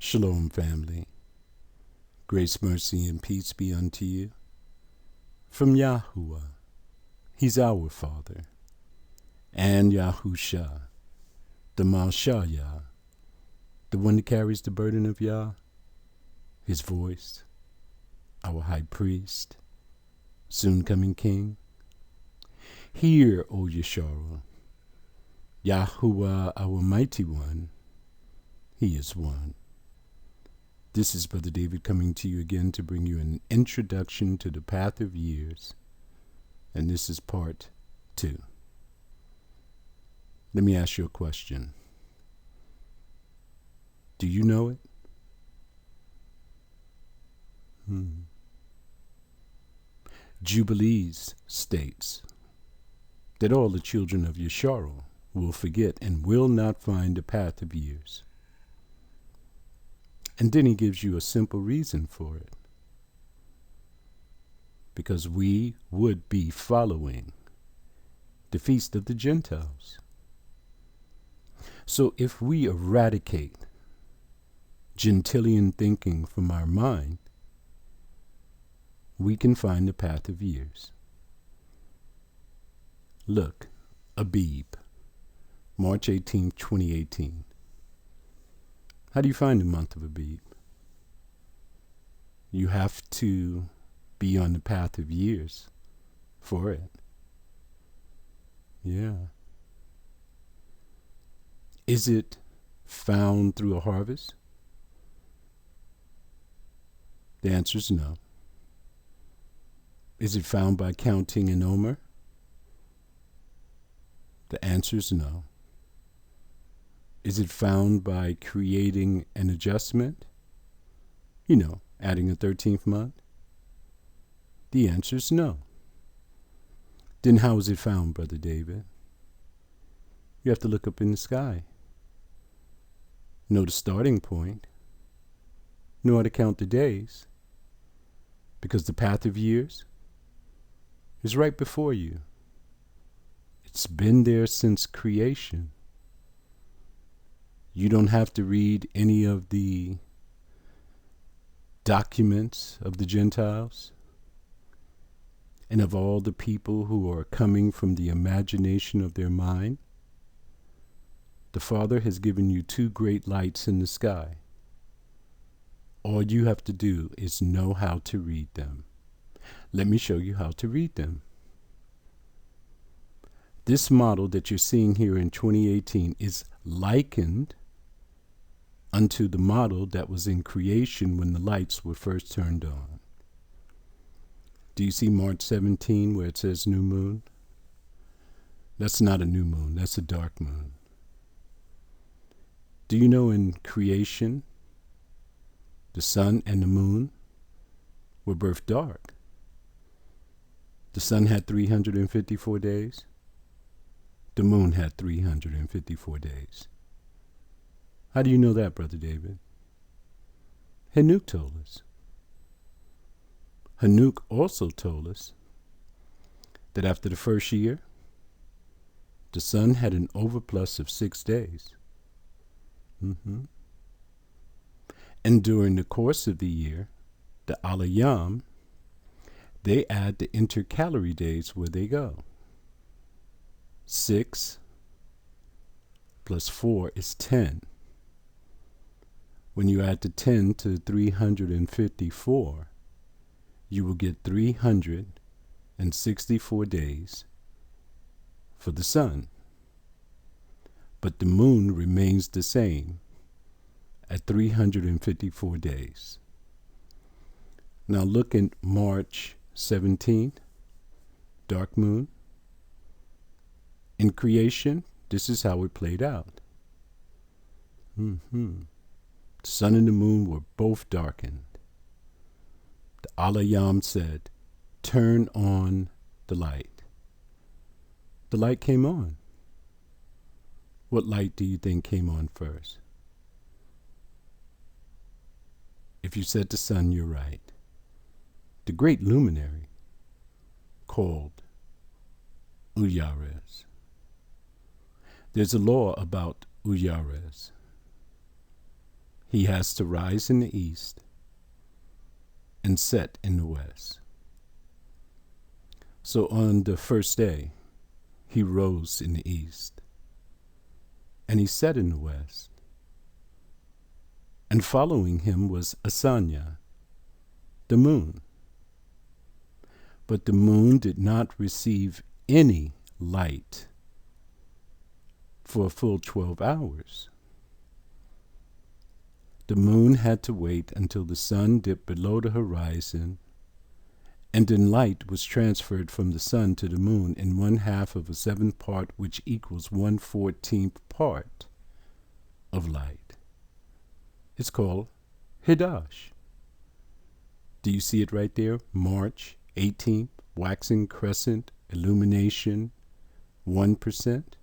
Shalom, family. Grace, mercy, and peace be unto you. From Yahuwah, He's our Father, and Yahusha, the Mashayah, the one that carries the burden of Yah, His voice, our High Priest, soon-coming King. Hear, O Yeshua, Yahuwah, our Mighty One, He is one. This is Brother David coming to you again to bring you an introduction to the path of years, and this is part 2. Let me ask you a question. Do you know it? Jubilees states that all the children of Yeshua will forget and will not find the path of years. And then he gives you a simple reason for it. Because we would be following the feast of the Gentiles. So if we eradicate Gentilian thinking from our mind, we can find the path of years. Look, Abib, March 18, 2018. How do you find the month of Abib? You have to be on the path of years for it. Yeah. Is it found through a harvest? The answer is no. Is it found by counting an omer? The answer is no. Is it found by creating an adjustment? Adding a 13th month? The answer is no. Then how is it found, Brother David? You have to look up in the sky. Know the starting point. Know how to count the days. Because the path of years is right before you. It's been there since creation. You don't have to read any of the documents of the Gentiles and of all the people who are coming from the imagination of their mind. The Father has given you 2 great lights in the sky. All you have to do is know how to read them. Let me show you how to read them. This model that you're seeing here in 2018 is likened unto the model that was in creation when the lights were first turned on. Do you see March 17 where it says new moon? That's not a new moon, that's a dark moon. Do you know in creation, the sun and the moon were both dark? The sun had 354 days. The moon had 354 days. How do you know that, Brother David? Hanuk told us. Hanuk also told us that after the first year, the sun had an overplus of 6 days. And during the course of the year, the Alayam, they add the intercalary days where they go. 6 plus 4 is 10. When you add the 10 to 354, you will get 364 days for the sun. But the moon remains the same at 354 days. Now look at March 17th, dark moon. In creation, this is how it played out. The sun and the moon were both darkened. The Alayam said, turn on the light. The light came on. What light do you think came on first? If you said the sun, you're right. The great luminary called Uyares. There's a law about Uyares. he has to rise in the east and set in the west. So on the first day, he rose in the east, and he set in the west. And following him was Asanya, the moon. But the moon did not receive any light for a full 12 hours. The moon had to wait until the sun dipped below the horizon, and then light was transferred from the sun to the moon in 1/2 of a 7th part, which equals 1/14th part of light. It's called Hidash. Do you see it right there? March 18th, waxing crescent, illumination, 1%.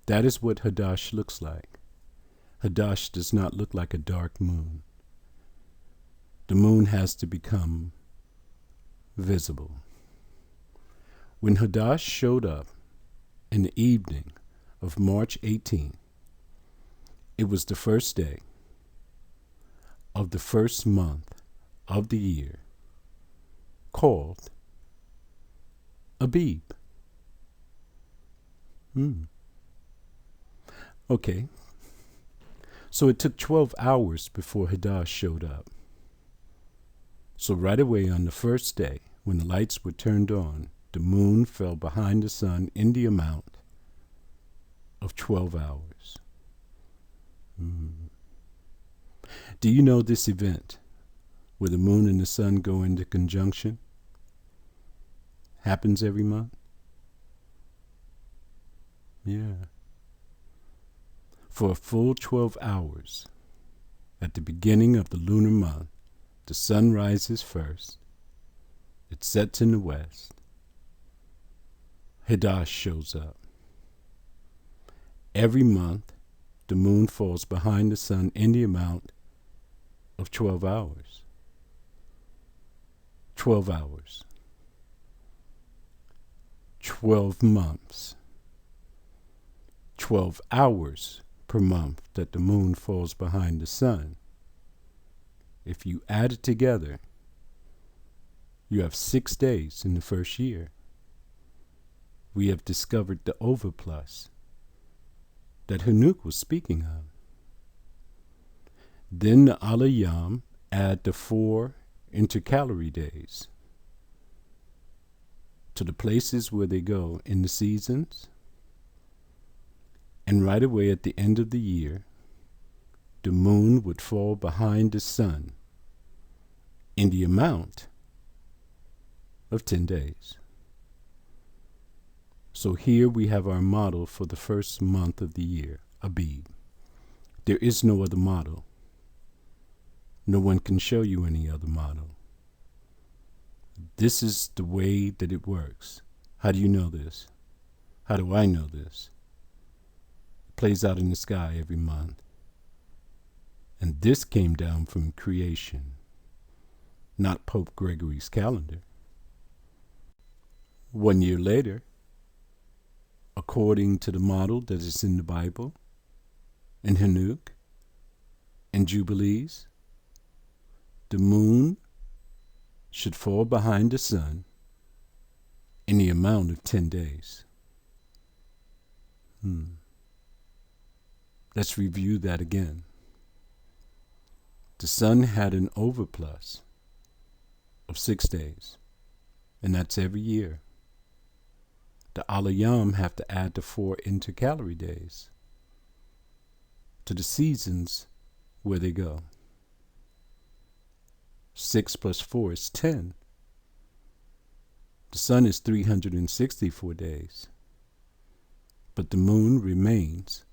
That is what Hadash looks like. Hadash does not look like a dark moon. The moon has to become visible. When Hadash showed up in the evening of March 18th, it was the first day of the first month of the year, called Abib. Okay. So it took 12 hours before Hadash showed up. So right away on the first day, when the lights were turned on, the moon fell behind the sun in the amount of 12 hours. Do you know this event where the moon and the sun go into conjunction happens every month? Yeah. For a full 12 hours, at the beginning of the lunar month, the sun rises first, it sets in the west, Hidash shows up. Every month, the moon falls behind the sun in the amount of 12 hours. 12 hours. 12 months. 12 hours per month that the moon falls behind the sun. If you add it together, you have 6 days in the first year. We have discovered the overplus that Hanuk was speaking of. Then the Alayam add the 4 intercalary days to the places where they go in the seasons, and right away at the end of the year, the moon would fall behind the sun in the amount of 10 days. So here we have our model for the first month of the year, Abib. There is no other model. No one can show you any other model. This is the way that it works. How do you know this? How do I know this? It plays out in the sky every month. And this came down from creation, not Pope Gregory's calendar. 1 year later, according to the model that is in the Bible, in Hanuk, in Jubilees, the moon should fall behind the sun in the amount of 10 days. Let's review that again. The sun had an overplus of 6 days, and that's every year. The Alayam have to add the 4 intercalary days to the seasons where they go. 6 plus 4 is 10. The sun is 364 days, but the moon remains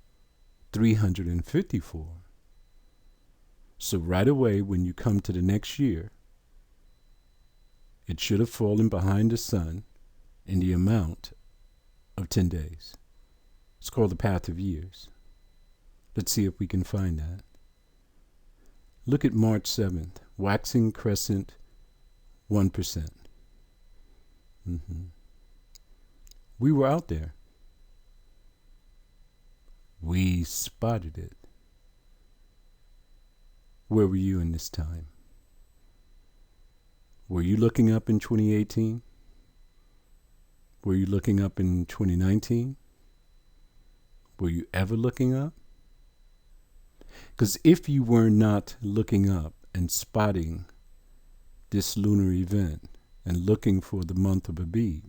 354. So right away when you come to the next year, it should have fallen behind the sun in the amount of 10 days. It's called the path of years. Let's see if we can find that. Look at March 7th, waxing crescent, 1%. We were out there. We spotted it. Where were you in this time? Were you looking up in 2018? Were you looking up in 2019? Were you ever looking up? Because if you were not looking up and spotting this lunar event and looking for the month of Abib,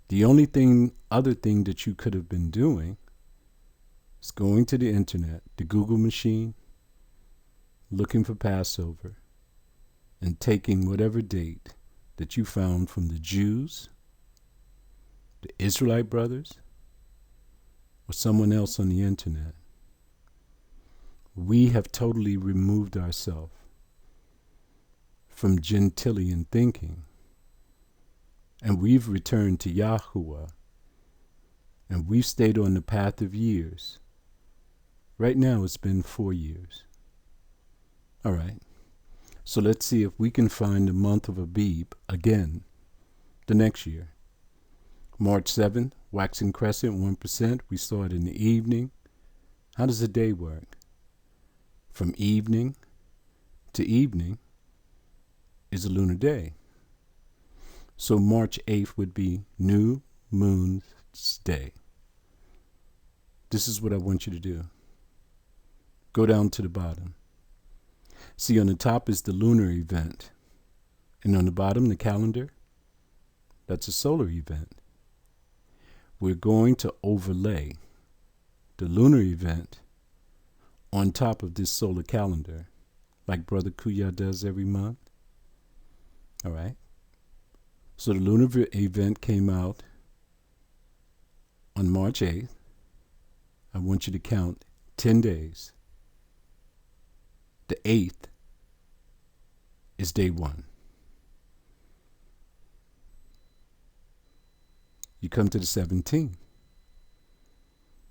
the only other thing that you could have been doing is going to the internet, the Google machine, looking for Passover, and taking whatever date that you found from the Jews, the Israelite brothers, or someone else on the internet. We have totally removed ourselves from Gentilian thinking, and we've returned to Yahuwah, and we've stayed on the path of years. Right now it's been 4 years. All right. So let's see if we can find the month of Abib again the next year. March 7th, waxing crescent, 1%. We saw it in the evening. How does a day work? From evening to evening is a lunar day. So March 8th would be New Moon's Day. This is what I want you to do. Go down to the bottom. See, on the top is the lunar event. And on the bottom, the calendar, that's a solar event. We're going to overlay the lunar event on top of this solar calendar, like Brother Kuya does every month. All right. So the lunar event came out on March 8th. I want you to count 10 days. The 8th is day 1. You come to the 17th.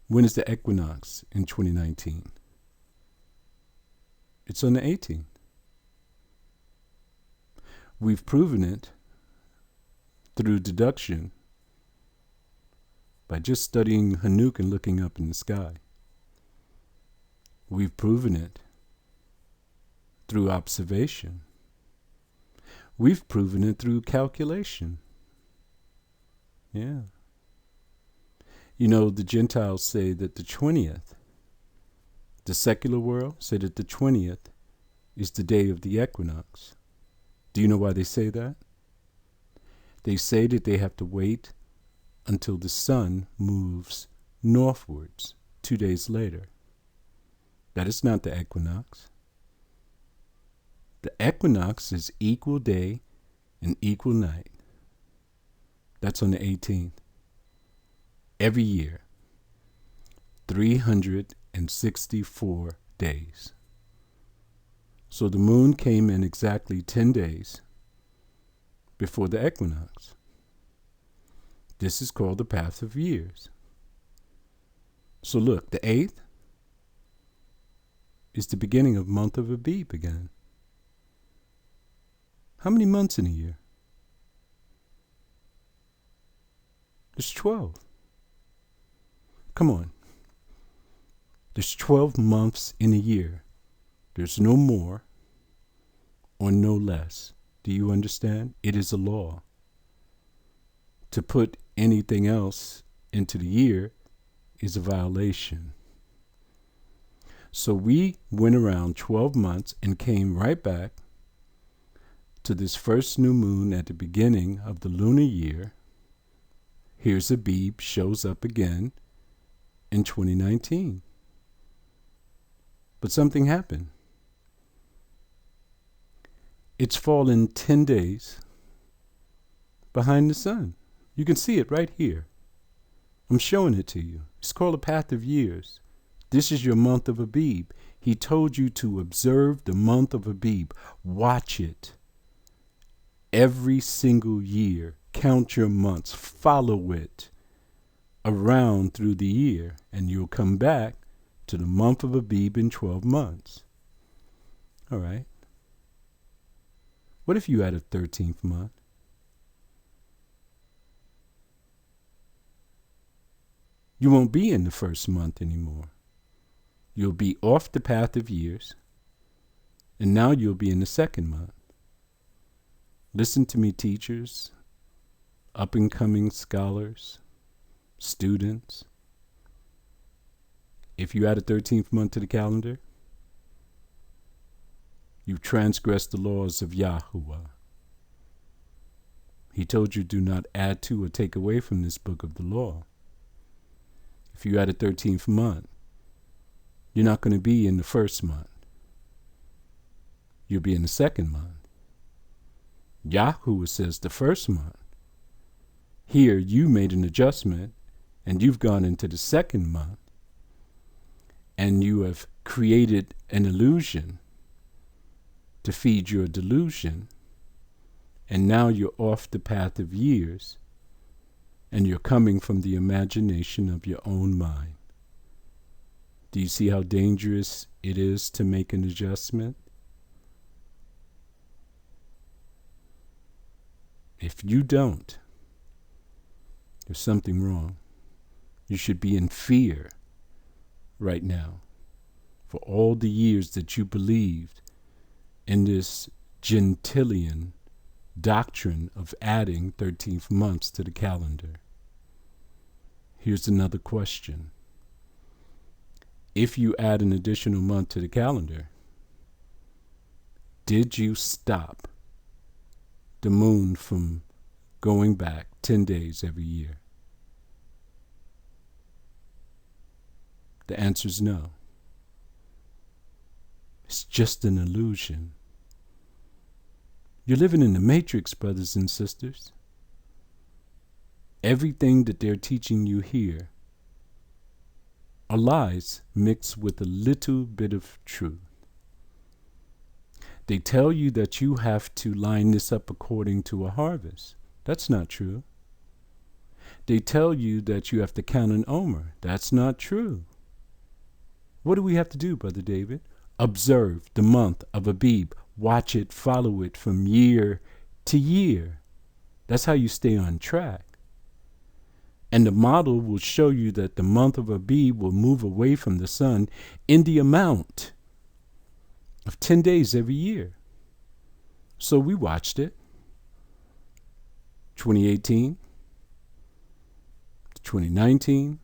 When is the equinox in 2019? It's on the 18th. We've proven it through deduction by just studying Hanuk and looking up in the sky. We've proven it through observation. We've proven it through calculation. Yeah. You know, the Gentiles say that the 20th, the secular world say that the 20th is the day of the equinox. Do you know why they say that? They say that they have to wait until the sun moves northwards 2 days later. That is not the equinox. The equinox is equal day and equal night. That's on the 18th. Every year, 364 days. So the moon came in exactly 10 days before the equinox. This is called the path of years. So look, the 8th is the beginning of month of Abib again. How many months in a year? There's 12. Come on. There's 12 months in a year. There's no more or no less. Do you understand? It is a law. To put anything else into the year is a violation. So we went around 12 months and came right back to this first new moon at the beginning of the lunar year. Here's Abib, shows up again in 2019. But something happened. It's fallen 10 days behind the sun. You can see it right here. I'm showing it to you. It's called a path of years. This is your month of Abib. He told you to observe the month of Abib. Watch it. Every single year, count your months, follow it around through the year, and you'll come back to the month of Abib in 12 months. All right. What if you had a 13th month? You won't be in the first month anymore. You'll be off the path of years, And now you'll be in the second month. Listen to me, teachers, up-and-coming scholars, students. If you add a 13th month to the calendar, you've transgressed the laws of Yahuwah. He told you, do not add to or take away from this book of the law. If you add a 13th month, you're not going to be in the first month. You'll be in the second month. Yahuwah says the first month. Here, you made an adjustment, and you've gone into the second month, and you have created an illusion to feed your delusion, and now you're off the path of years, and you're coming from the imagination of your own mind. Do you see how dangerous it is to make an adjustment? If you don't, there's something wrong. You should be in fear right now for all the years that you believed in this Gentilian doctrine of adding 13th months to the calendar. Here's another question. If you add an additional month to the calendar, did you stop the moon from going back 10 days every year? The answer is no. It's just an illusion. You're living in the matrix, brothers and sisters. Everything that they're teaching you here are lies mixed with a little bit of truth. They tell you that you have to line this up according to a harvest. That's not true. They tell you that you have to count an omer. That's not true. What do we have to do, Brother David? Observe the month of Abib. Watch it, follow it from year to year. That's how you stay on track. And the model will show you that the month of Abib will move away from the sun in the amount of 10 days every year. So we watched it. 2018, 2019,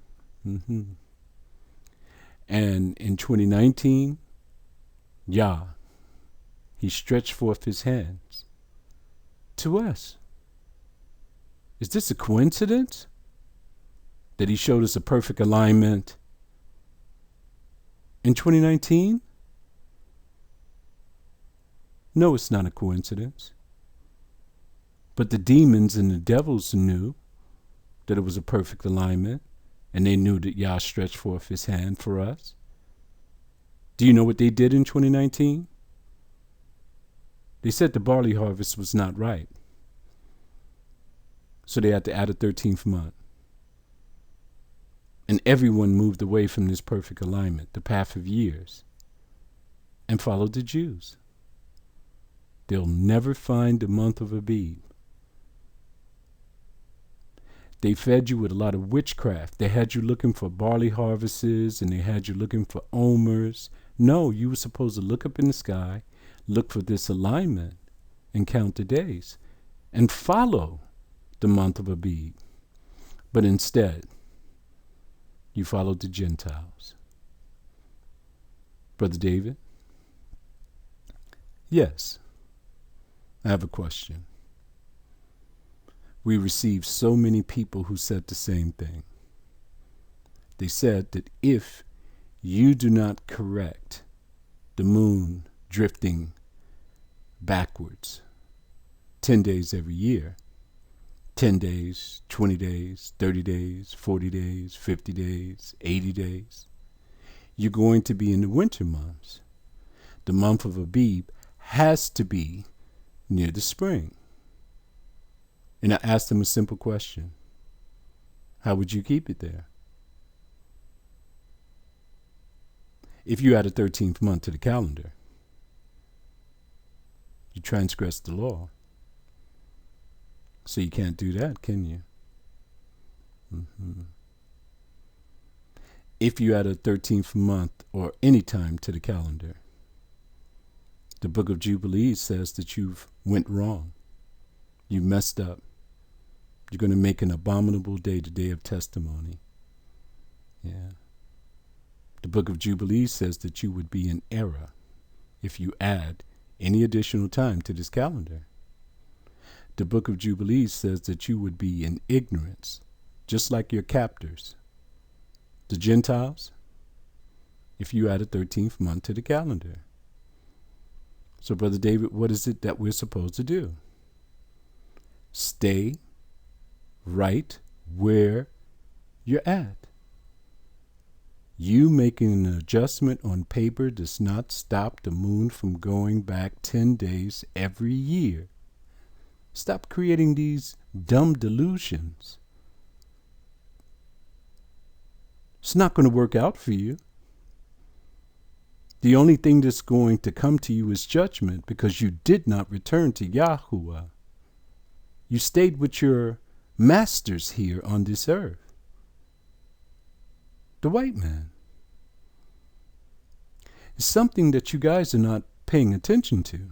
and in 2019, Yah, he stretched forth his hands to us. Is this a coincidence that he showed us a perfect alignment in 2019? No, it's not a coincidence. But the demons and the devils knew that it was a perfect alignment, and they knew that Yah stretched forth his hand for us. Do you know what they did in 2019? They said the barley harvest was not right. So they had to add a 13th month. And everyone moved away from this perfect alignment, the path of years, and followed the Jews. They'll never find the month of Abib. They fed you with a lot of witchcraft. They had you looking for barley harvests, and they had you looking for omers. No, you were supposed to look up in the sky, look for this alignment, and count the days, and follow the month of Abib. But instead, you followed the Gentiles. Brother David? Yes. I have a question. We received so many people who said the same thing. They said that if you do not correct the moon drifting backwards 10 days every year, 10 days, 20 days, 30 days, 40 days, 50 days, 80 days, you're going to be in the winter months. The month of Abib has to be near the spring. And I asked them a simple question. How would you keep it there? If you add a 13th month to the calendar, you transgress the law. So you can't do that, can you? If you add a 13th month or any time to the calendar, The book of Jubilees says that you've went wrong. You messed up. You're going to make an abominable day, the day of testimony. Yeah. The book of Jubilees says that you would be in error if you add any additional time to this calendar. The book of Jubilees says that you would be in ignorance, just like your captors, the Gentiles, if you add a 13th month to the calendar. So, Brother David, what is it that we're supposed to do? Stay right where you're at. You making an adjustment on paper does not stop the moon from going back 10 days every year. Stop creating these dumb delusions. It's not going to work out for you. The only thing that's going to come to you is judgment, because you did not return to Yahuwah. You stayed with your masters here on this earth. The white man. It's something that you guys are not paying attention to.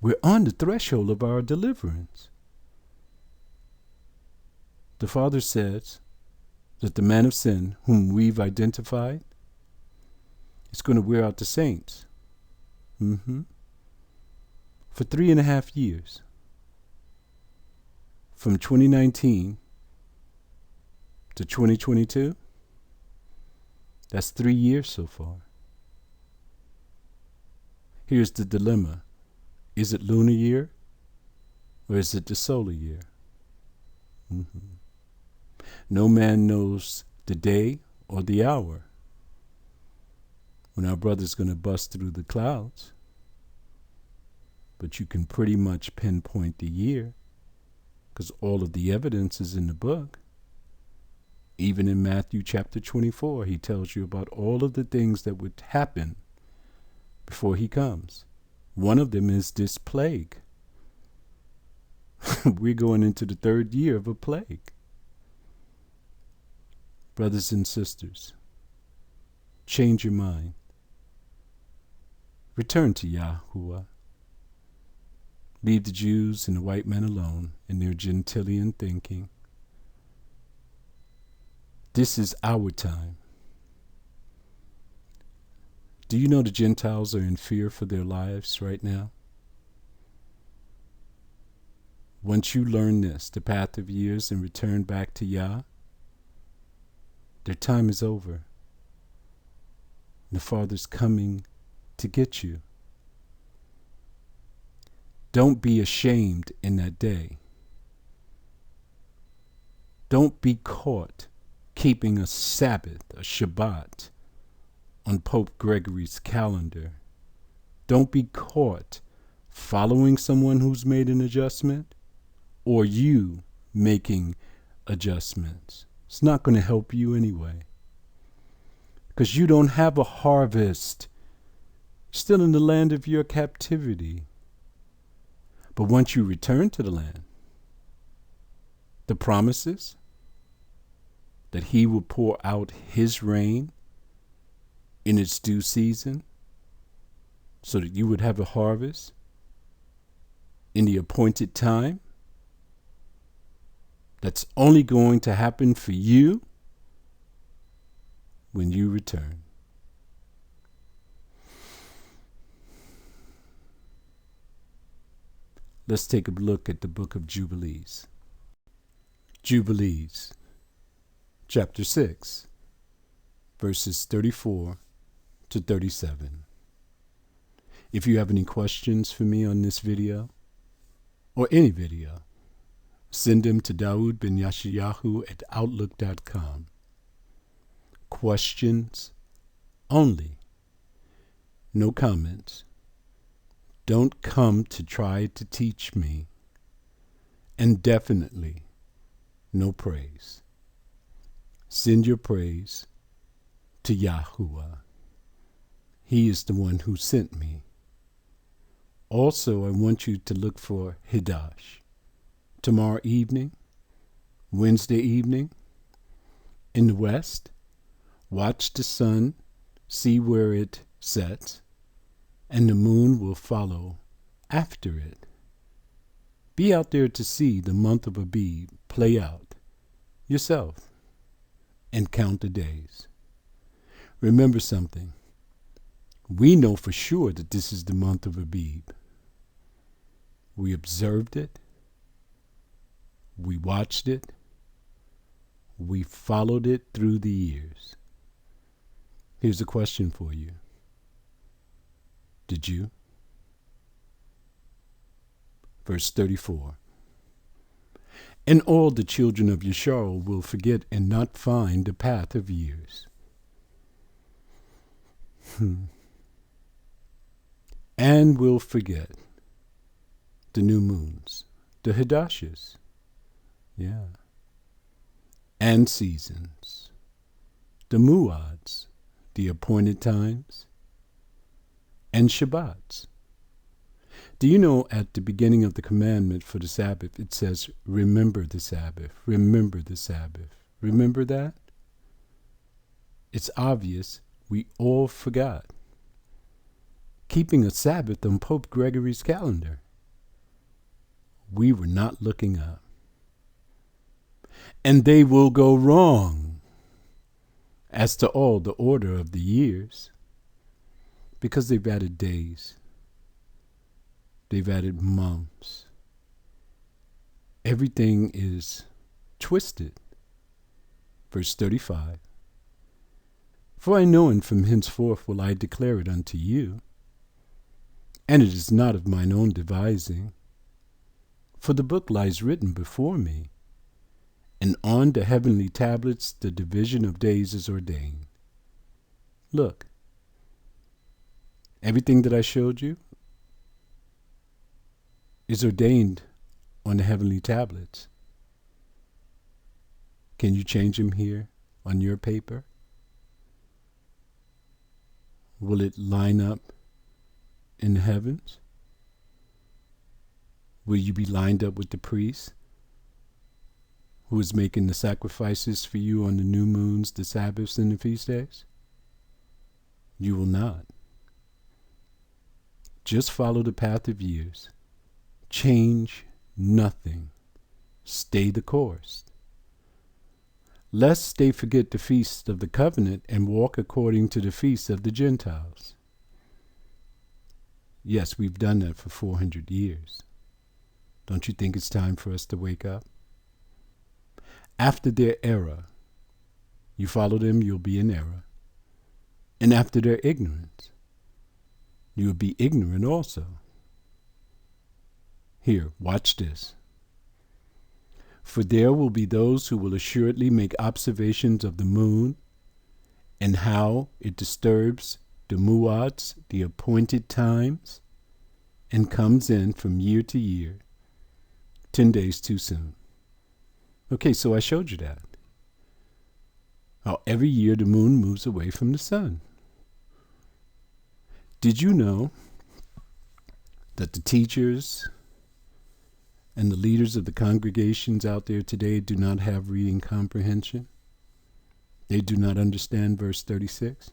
We're on the threshold of our deliverance. The Father says that the man of sin, whom we've identified, is going to wear out the saints. For 3.5 years. From 2019 to 2022, that's 3 years so far. Here's the dilemma. Is it lunar year or is it the solar year? No man knows the day or the hour when our brother's going to bust through the clouds. But you can pretty much pinpoint the year, because all of the evidence is in the book. Even in Matthew chapter 24, he tells you about all of the things that would happen before he comes. One of them is this plague. We're going into the 3rd year of a plague. Brothers and sisters, change your mind. Return to Yahuwah. Leave the Jews and the white men alone in their Gentilian thinking. This is our time. Do you know the Gentiles are in fear for their lives right now? Once you learn this, the path of years, and return back to Yah, their time is over. The Father's coming to get you. Don't be ashamed in that day. Don't be caught keeping a Sabbath, a Shabbat, on Pope Gregory's calendar. Don't be caught following someone who's made an adjustment, or you making adjustments. It's not going to help you anyway, because you don't have a harvest. You're still in the land of your captivity. But once you return to the land, the promises that he will pour out his rain in its due season, so that you would have a harvest in the appointed time, that's only going to happen for you when you return. Let's take a look at the book of Jubilees. Jubilees, chapter 6, verses 34 to 37. If you have any questions for me on this video, or any video, send them to daudbenyashayahu at outlook.com. Questions only. No comments. Don't come to try to teach me. And definitely no praise. Send your praise to Yahuwah. He is the one who sent me. Also, I want you to look for Hidash. Tomorrow evening, Wednesday evening, in the west, watch the sun, see where it sets, and the moon will follow after it. Be out there to see the month of Abib play out yourself and count the days. Remember something. We know for sure that this is the month of Abib. We observed it. We watched it. We followed it through the years. Here's a question for you. Did you? Verse 34. And all the children of Yashayahu will forget and not find the path of years. And will forget the new moons, the Hadashes, and seasons, the Muads, the appointed times, and Shabbats. Do you know at the beginning of the commandment for the Sabbath, it says, remember the Sabbath, remember the Sabbath. Remember that? It's obvious we all forgot. Keeping a Sabbath on Pope Gregory's calendar. We were not looking up. And they will go wrong as to all the order of the years, because they've added days. They've added months. Everything is twisted. Verse 35. For I know, and from henceforth will I declare it unto you, and it is not of mine own devising, for the book lies written before me, and on the heavenly tablets the division of days is ordained. Look, everything that I showed you is ordained on the heavenly tablets. Can you change them here on your paper? Will it line up in the heavens? Will you be lined up with the priest who is making the sacrifices for you on the new moons, the Sabbaths, and the feast days? You will not. Just follow the path of years. Change nothing. Stay the course. Lest they forget the feast of the covenant and walk according to the feast of the Gentiles. Yes, we've done that for 400 years. Don't you think it's time for us to wake up? After their error, you follow them, you'll be in error. And after their ignorance, you'll be ignorant also. Here, watch this. For there will be those who will assuredly make observations of the moon and how it disturbs the muads, the appointed times, and comes in from year to year, 10 days too soon. Okay, so I showed you that. How every year the moon moves away from the sun. Did you know that the teachers and the leaders of the congregations out there today do not have reading comprehension? They do not understand verse 36.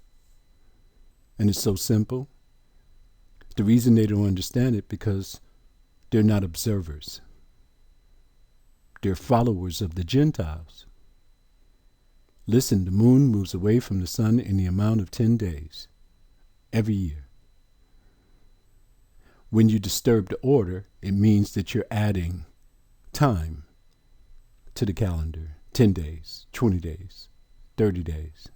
And it's so simple. The reason they don't understand it because they're not observers. They're followers of the Gentiles. Listen, the moon moves away from the sun in the amount of 10 days every year. When you disturb the order, it means that you're adding time to the calendar. 10 days, 20 days, 30 days.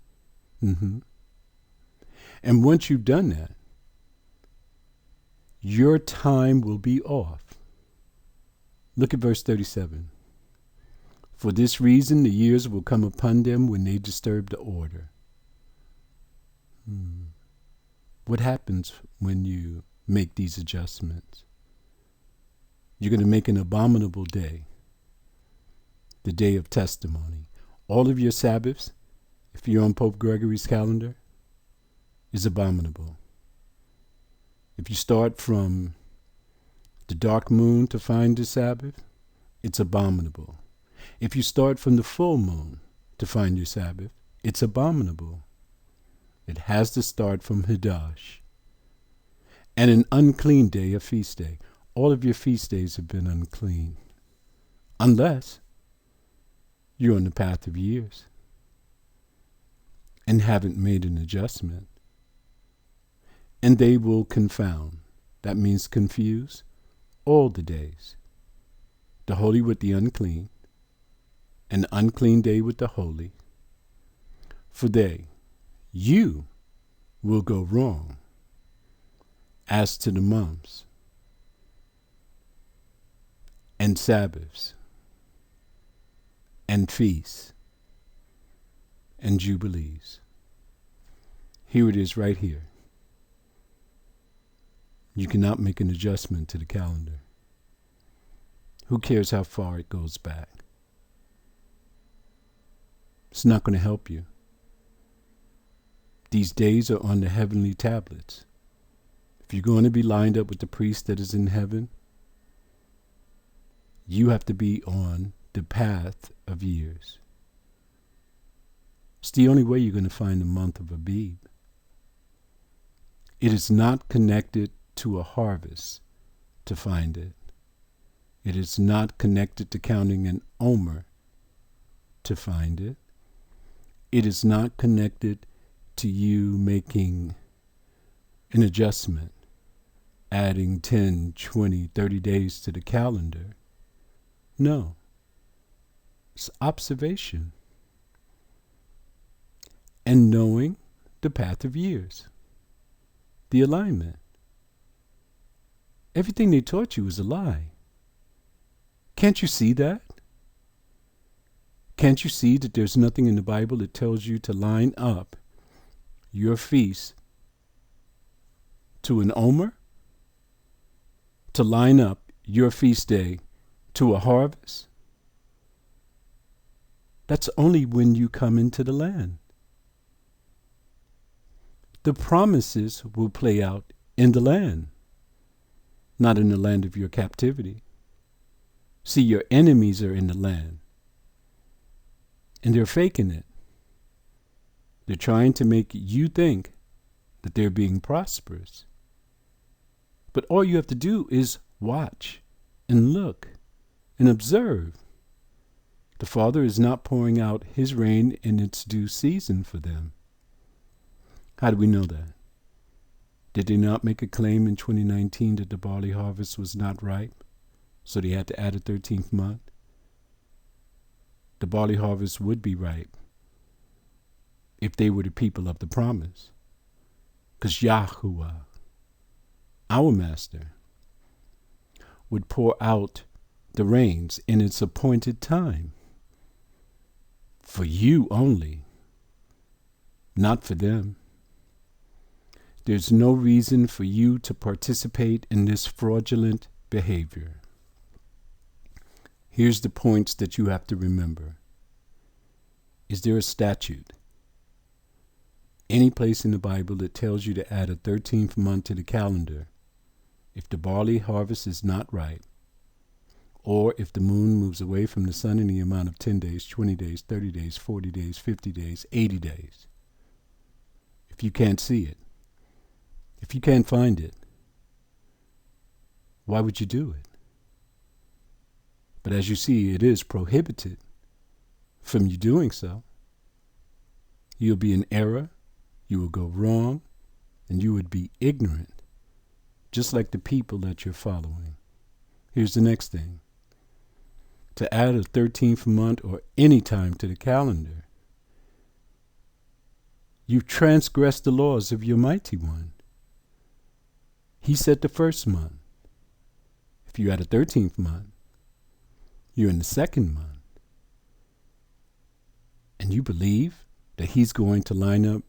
And once you've done that, your time will be off. Look at verse 37. For this reason, the years will come upon them when they disturb the order. What happens when you make these adjustments? You're going to make an abominable day, the day of testimony. All of your Sabbaths, if you're on Pope Gregory's calendar, is abominable. If you start from the dark moon to find the Sabbath, it's abominable. If you start from the full moon to find your Sabbath, it's abominable. It has to start from Hadash. and an unclean day a feast day. All of your feast days have been unclean, unless you're on the path of years and haven't made an adjustment. And they will confound. That means confuse all the days. The holy with the unclean, and the unclean day with the holy. For you will go wrong as to the months and Sabbaths and feasts and Jubilees. Here it is right here. You cannot make an adjustment to the calendar. Who cares how far it goes back? It's not going to help you. These days are on the heavenly tablets. If you're going to be lined up with the priest that is in heaven, you have to be on the path of years. It's the only way you're going to find the month of Abib. It is not connected to a harvest to find it. It is not connected to counting an omer to find it. It is not connected to you making an adjustment, adding 10, 20, 30 days to the calendar. No. It's observation and knowing the path of years, the alignment. Everything they taught you is a lie. Can't you see that? Can't you see that there's nothing in the Bible that tells you to line up your feast to an omer? To line up your feast day to a harvest? That's only when you come into the land. The promises will play out in the land, not in the land of your captivity. See, your enemies are in the land, and they're faking it. They're trying to make you think that they're being prosperous. But all you have to do is watch and look and observe. The Father is not pouring out his rain in its due season for them. How do we know that? Did they not make a claim in 2019 that the barley harvest was not ripe, so they had to add a 13th month? The barley harvest would be ripe if they were the people of the promise. Because Yahuwah, our master, would pour out the rains in its appointed time. For you only, not for them. There's no reason for you to participate in this fraudulent behavior. Here's the points that you have to remember. Is there a statute, any place in the Bible that tells you to add a 13th month to the calendar if the barley harvest is not ripe, or if the moon moves away from the sun in the amount of 10 days, 20 days, 30 days, 40 days, 50 days, 80 days? If you can't see it, if you can't find it, why would you do it? But as you see, it is prohibited from you doing so. You'll be in error, you will go wrong, and you would be ignorant, just like the people that you're following. Here's the next thing. To add a 13th month or any time to the calendar, you've transgressed the laws of your mighty one. He said the first month. If you add a 13th month, you're in the second month. And you believe that he's going to line up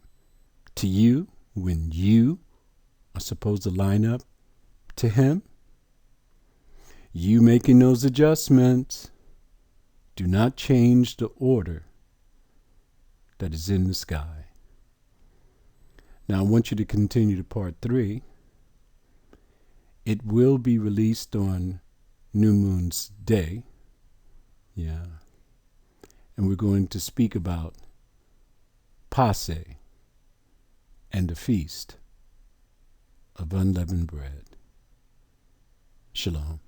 to you when you are supposed to line up to him? You making those adjustments do not change the order that is in the sky. Now I want you to continue to part 3. It will be released on New Moon's Day. Yeah. And we're going to speak about Passe and the Feast of unleavened bread. Shalom.